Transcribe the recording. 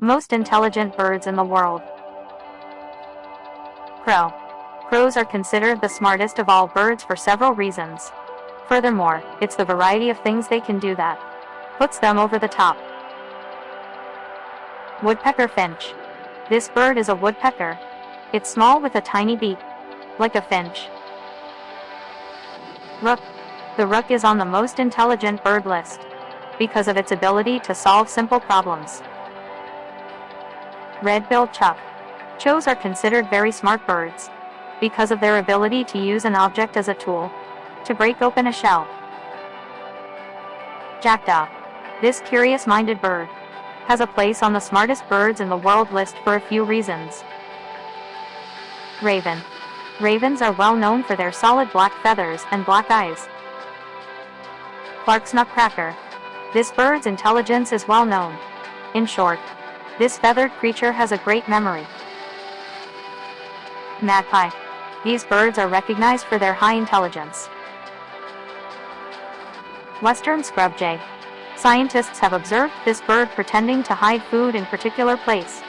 Most intelligent birds in the world. Crow. Crows are considered the smartest of all birds for several reasons. Furthermore, it's the variety of things they can do that puts them over the top. Woodpecker finch. This bird is a woodpecker. It's small with a tiny beak, like a finch. Rook. The rook is on the most intelligent bird list because of its ability to solve simple problems. Red-billed chough. Chows are considered very smart birds because of their ability to use an object as a tool to break open a shell. Jackdaw. This curious-minded bird has a place on the smartest birds in the world list for a few reasons. Raven. Ravens are well known for their solid black feathers and black eyes. Clark's nutcracker. This bird's intelligence is well known. In short, this feathered creature has a great memory. Magpie. These birds are recognized for their high intelligence. Western scrub jay. Scientists have observed this bird pretending to hide food in a particular place